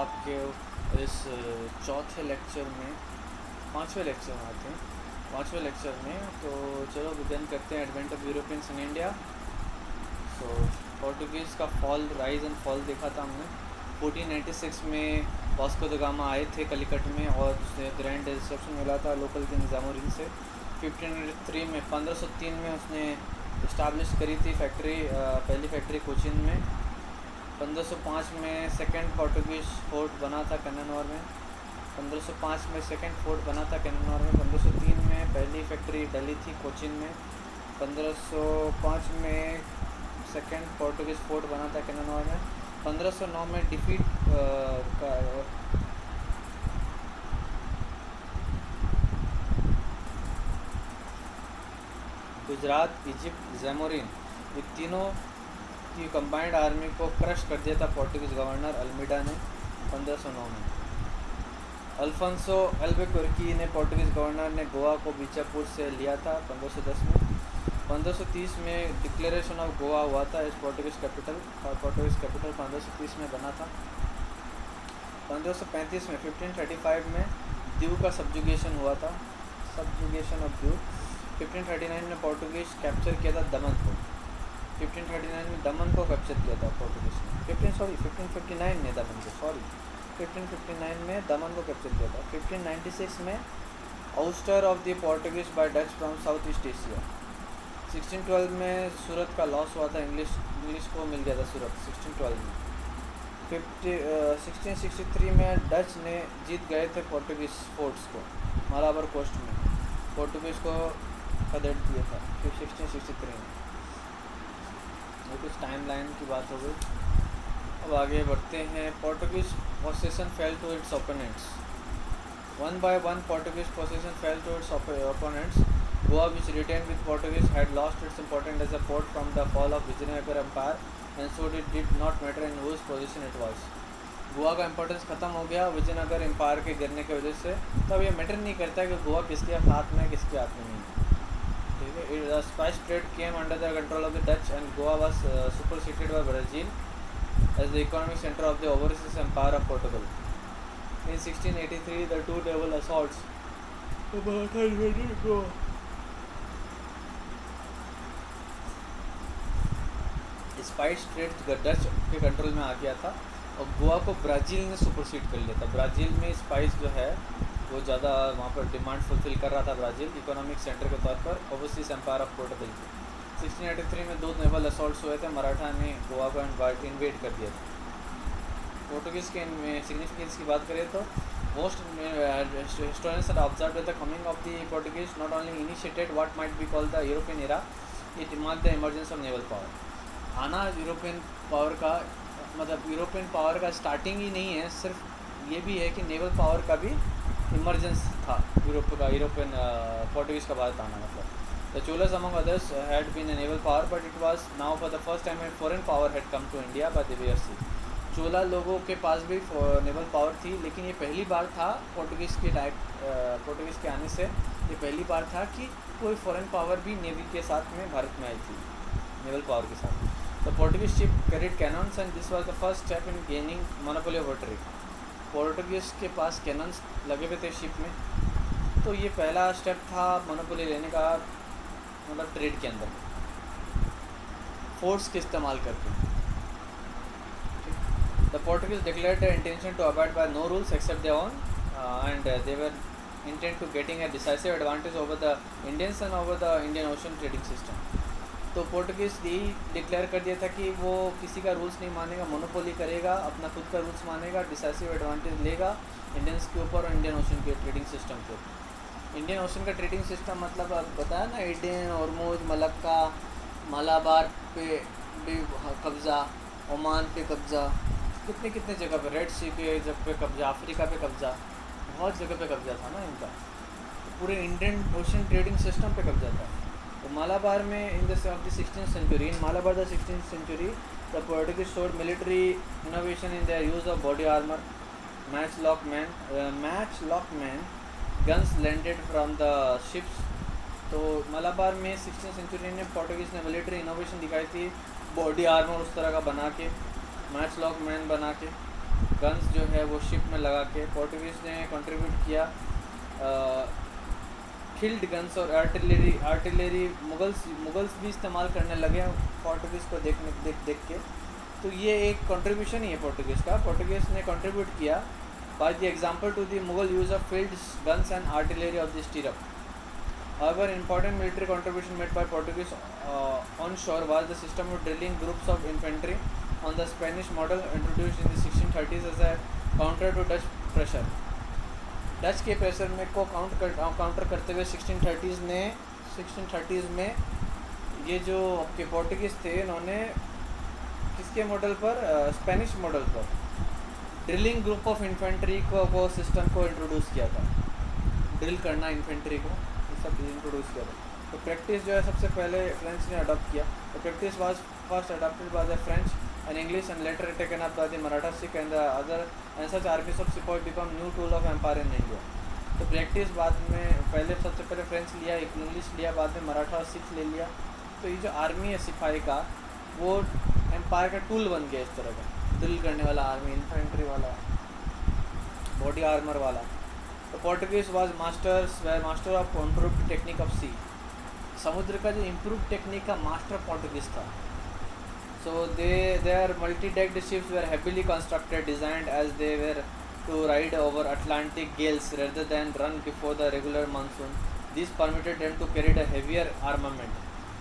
आपके इस चौथे लेक्चर में, पाँचवें लेक्चर में आते हैं, पाँचवें लेक्चर में। तो चलो बिगिन करते हैं advent of Europeans in India. तो पोर्टुगीज़ का फॉल, राइज एंड फॉल देखा था हमने। 1496 में वास्को द गामा आए थे कलिकट में और उसने ग्रैंड रिसेप्शन मिला था लोकल किंग जामोरिन से। 1503 में उसने इस्टाब्लिश करी थी फैक्ट्री, पहली फैक्ट्री कोचिन में। 1505 में सेकंड पोर्टुगीज़ फोर्ट बना था कन्नौर में। 1505 में सेकंड फोर्ट बना था कन्नौर में। 1503 में पहली फैक्ट्री डली थी कोचिन में। 1505 में सेकंड पोर्टुगीज़ फोर्ट बना था कन्नौर में। 1509 में डिफीट गुजरात, इजिप्ट, जामोरिन, ये तीनों की कंबाइंड आर्मी को क्रश कर दिया था पोर्टुगीज़ गवर्नर अल्मीडा ने 1509 में। अल्फोंसो अल्बुकर्की ने पोर्टुगीज़ गवर्नर ने गोवा को बीजापुर से लिया था 1510 में। 1530 में डिक्लेरेशन ऑफ गोवा हुआ था इस पोर्टुगीज़ कैपिटल, और पोर्टुगीज़ कैपिटल 1530 में बना था। 1535 में 1535 में दीव का सब्जुगेशन हुआ था, सब्जुगेशन ऑफ दीव। 1539 में पोर्टुगीज़ कैप्चर किया था दमन को। 1539 में दमन को कैप्चर किया था पोर्टुगीज़ ने। 1559 में दमन को, 1559 में दमन को कैप्चर किया था। 1596 में ouster of the Portuguese by Dutch from south east Asia. 1612 में सूरत का लॉस हुआ था, इंग्लिश को मिल गया था सूरत 1612 में। 1663 में डच ने जीत गए थे पोर्टुगीज़ फोर्ट्स को मालाबार कोस्ट में, पोर्टुगीज़ को खदेड़ दिया था 1663 में। ये कुछ टाइम लाइन की बात हो गई। अब आगे बढ़ते हैं। Portuguese possession fell to its opponents. One by one Portuguese possession fell to its opponents. Goa, which retained with Portuguese, had lost its importance as a port from the fall of Vijayanagara Empire, and so it did not matter in whose possession it was. Goa का importance ख़त्म हो गया Vijayanagar empire के गिरने की वजह से। तब ये मैटर नहीं करता है कि गोवा किसके हाथ में किसके हाथ में नहीं है, ठीक है। The spice trade came under the control of the Dutch and Goa was superseded by Brazil as the economic centre of the overseas empire of Portugal. In 1683 the two naval assaults spice trade Dutch के control में आ गया था और गोवा को Brazil ने supersede कर लिया था। ब्राज़ील में स्पाइस जो है वो ज़्यादा वहाँ पर डिमांड फुलफिल कर रहा था ब्राज़ील इकोनॉमिक सेंटर के तौर पर ओवरसीज एम्पायर ऑफ पोर्टुगल की। 1683 में 2 नेवल असॉल्ट्स हुए थे, मराठा ने गोवा को इन्वेड कर दिया था। पोर्टुगीज़ के सिग्निफिकेंस की बात करें तो most historians have observed that the coming of the Portuguese not only initiated what might be called the European era, it marked the emergence of naval power. आना यूरोपियन पावर का मतलब European power का starting ही नहीं है, सिर्फ ये भी है कि नेवल पावर का भी इमरजेंस था यूरोपियन पोर्टुगीज़ का भारत आना। मतलब the Cholas among others had been a naval power but it was now for the first time a foreign power had come to India by the way of sea. Chola लोगों के पास भी naval power थी, लेकिन ये पहली बार था पोर्टुगीज़ के आने से ये पहली बार था कि कोई फॉरेन पावर भी नेवी के साथ में भारत में आई थी, नेवल पावर के साथ। The Portuguese ship carried cannons and this was the first step in gaining monopoly over trade. Portuguese के पास कैनन्स लगे हुए थे शिप में, तो ये पहला स्टेप था मोनोपोली लेने का, मतलब ट्रेड के अंदर फोर्स के इस्तेमाल करके। The Portuguese declared their intention to abide by no rules except their own and they were intent to getting a decisive advantage over the Indians and over the Indian Ocean trading system. तो Portuguese यही declare कर दिया था कि वो किसी का rules नहीं मानेगा, मोनोपोली करेगा, अपना खुद का रूल्स मानेगा, डिसाइसिव एडवांटेज लेगा इंडियंस के ऊपर और इंडियन ओशन के ट्रेडिंग सिस्टम के ऊपर। इंडियन ओशन का ट्रेडिंग सिस्टम मतलब आप बताया ना, एडेन, हॉर्मुज़, मलक्का, मालाबार पे भी कब्ज़ा, ओमान पे कब्ज़ा, कितने कितने जगह पे, रेड सी पे जब पे कब्ज़ा, अफ्रीका पे कब्ज़ा, बहुत जगह पे कब्ज़ा था ना इनका, तो पूरे इंडियन ओशन ट्रेडिंग सिस्टम पे कब्ज़ा था। तो मालाबार में in the 16th century, in Malabar the 16th century, the Portuguese showed military innovation in their use of body armor, matchlock men, guns landed from the ships। तो मालाबार में 16th century में Portuguese ने military innovation दिखाई थी, body armour उस तरह का बना के, मैच लॉक मैन बना के, गन्स जो है वो शिप में लगा के पोर्टुगीज़ ने कंट्रीब्यूट किया। फील्ड गन्स और आर्टिलरी मुगल्स भी इस्तेमाल करने लगे हैं पोर्टुगीज़ को देख के। तो ये एक कंट्रीब्यूशन ही है पोर्टुगीज़ का। पोर्टुगीज़ ने कंट्रीब्यूट किया by the example to the Mughal use of field guns and artillery of the stirrup. However, important military contribution made by Portuguese on shore was the system of drilling groups of infantry on the Spanish model introduced in the 1630s as a counter to Dutch pressure. Dutch के pressure में को counter करते हुए 1630s में ये जो आपके Portuguese थे इन्होंने किसके मॉडल पर, स्पेनिश मॉडल पर ड्रिलिंग ग्रुप ऑफ इन्फेंट्री को सिस्टम को इंट्रोड्यूस किया था। ड्रिल करना इन्फेंट्री को सब इंट्रोड्यूस किया था। तो प्रैक्टिस जो है सबसे पहले फ्रेंच ने अडॉप्ट किया। तो practice was first adopted by the French and English and later taken up by the Maratha Sikh and the other and such armies of sipahi become new tool of empire in India. तो practice बाद में सबसे पहले French लिया, एक English लिया, बाद में मराठा और सिख ले लिया। तो ये जो आर्मी है सिपाही का वो एम्पायर का टूल बन गया इस तरह का, ड्रिल करने वाला आर्मी, इन्फेंट्री वाला, बॉडी आर्मर वाला। तो Portuguese was master of improved technique of sea. समुद्र का जो इम्प्रूव टेक्निक का मास्टर पोर्टुगीज था। So their multi decked ships were heavily constructed designed as they were to ride over Atlantic gales rather than run before the regular monsoon. This permitted them to carry a heavier armament.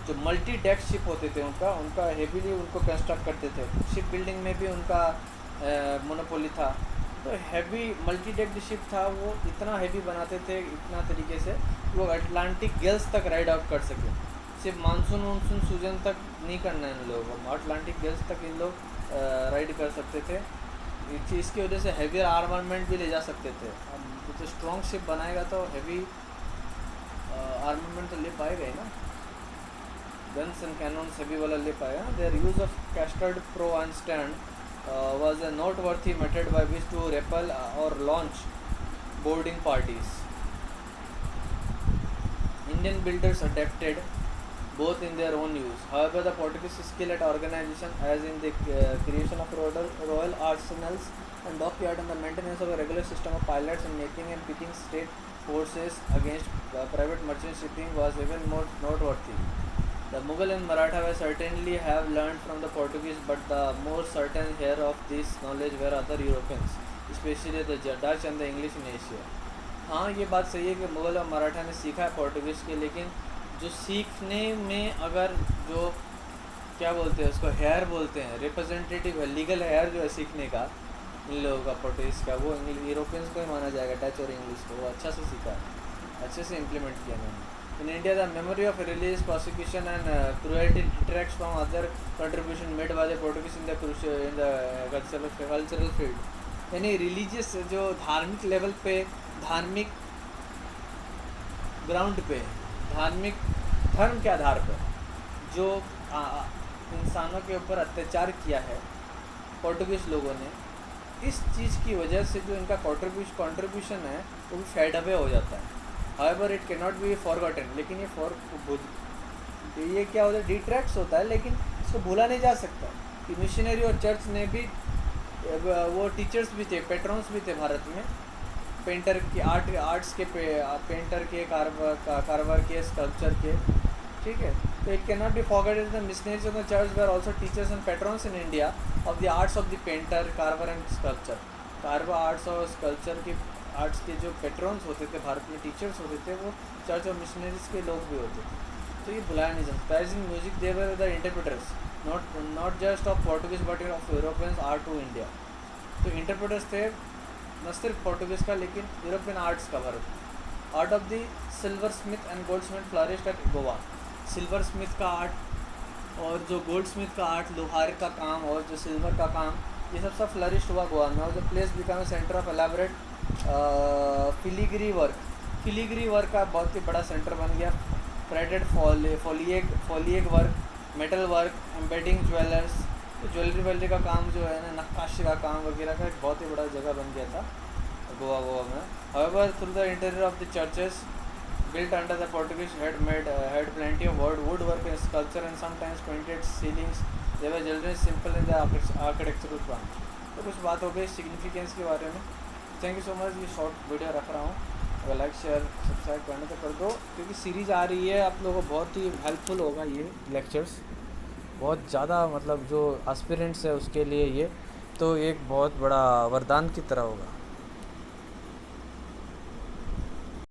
जो multi deck ship होते थे उनका heavily उनको construct करते थे। Ship building में भी उनका मोनोपोली था। तो हैवी मल्टी डेक्ड शिप था, वो इतना हैवी बनाते थे इतना तरीके से वो अटलांटिक गेल्स तक राइड आउट कर सके। सिर्फ मानसून सीजन तक नहीं करना है इन लोगों को, अटलांटिक गेल्स तक इन लोग राइड कर सकते थे। इसकी वजह से हैवी आर्मामेंट भी ले जा सकते थे। अब तो स्ट्रॉन्ग शिप बनाएगा तो हैवी आर्मामेंट तो ले पाएगा ही ना, गन्स एंड कैनन हैवी वाला ले पाएगा। There use of castor pro and stand was a noteworthy method by which to repel or launch boarding parties. Indian builders adapted both in their own use. However, the Portuguese skill at organization, as in the creation of royal arsenals and dockyard and the maintenance of a regular system of pilots and making and picking state forces against private merchant shipping, was even more noteworthy. The Mughal and Maratha were certainly have learned from the Portuguese, but the more certain here of this knowledge were other Europeans, especially the Dutch and the English in Asia. हाँ, ये बात सही है कि मुग़ल और मराठा ने सीखा है पोर्टुगीज़ के, लेकिन जो सीखने में अगर जो क्या बोलते हैं उसको हेयर बोलते हैं, रिप्रेजेंटेटिव है, लीगल हेयर जो है सीखने का इन लोगों का पोर्टुगीज़ का, वो यूरोपियंस को ही माना जाएगा, डच और इंग्लिश को। वो अच्छा से सीखा है, अच्छे से इम्प्लीमेंट किया मैंने। In India, the memory of religious persecution and cruelty detracts from other contribution made by the Portuguese in the cultural field. यानी रिलीजियस जो धार्मिक लेवल पे, धार्मिक ग्राउंड पे, धार्मिक धर्म के आधार पर जो इंसानों के ऊपर अत्याचार किया है पोर्टुगीज लोगों ने, इस चीज़ की वजह से जो इनका कंट्रीब्यूशन है वो भी फेड अवे हो जाता है। However, it cannot be forgotten. लेकिन ये क्या होता है, डिट्रैक्ट्स होता है, लेकिन इसको भूला नहीं जा सकता कि मिशनरी और चर्च ने भी वो टीचर्स भी थे, पेट्रॉन्स भी थे भारत में, पेंटर के आर्ट्स के पेंटर के कारवर के स्कल्पचर के, ठीक है। तो it cannot be forgotten the missionaries of the church were also teachers and patrons in India of the arts of the painter, carver and sculpture. Carver arts और sculpture के arts के जो पेट्रॉन्स होते थे भारत में, टीचर्स होते थे, वो चर्च और मिशनरीज के लोग भी होते थे। तो ये भुलाया नहीं जा सकता। As in music they were the interpreters not just of Portuguese but of Europeans art to India. तो इंटरप्रेटर्स थे न सिर्फ पोर्टुगीज़ का लेकिन यूरोपियन आर्ट्स का भारत। Art of the silver smith and gold smith flourished at Goa. Silver smith का art और जो गोल्ड स्मिथ का आर्ट, लोहार का काम और जो सिल्वर का काम, ये सब फ्लरिश्ड हुआ गोवा में। और the place become a centre of elaborate filigree work का बहुत ही बड़ा सेंटर बन गया। Threaded foliage work, metal work, embedding jewellers, तो ज्वेलरी का काम जो है ना, नक्काशी का काम वगैरह का एक बहुत ही बड़ा जगह बन गया था गोवा में। However through the interior of the churches built under the Portuguese had plenty of woodwork and sculpture and sometimes painted ceilings. They were generally simple in the architectural plan. तो कुछ बात हो गई सिग्निफिकेंस के बारे में। Thank you so much. ये short video रख रहा हूँ, अगर लाइक शेयर सब्सक्राइब करना तो कर दो, क्योंकि सीरीज़ आ रही है, आप लोगों को बहुत ही हेल्पफुल होगा ये लेक्चर्स, बहुत ज़्यादा, मतलब जो एस्पिरेंट्स है उसके लिए ये तो एक बहुत बड़ा वरदान की तरह होगा।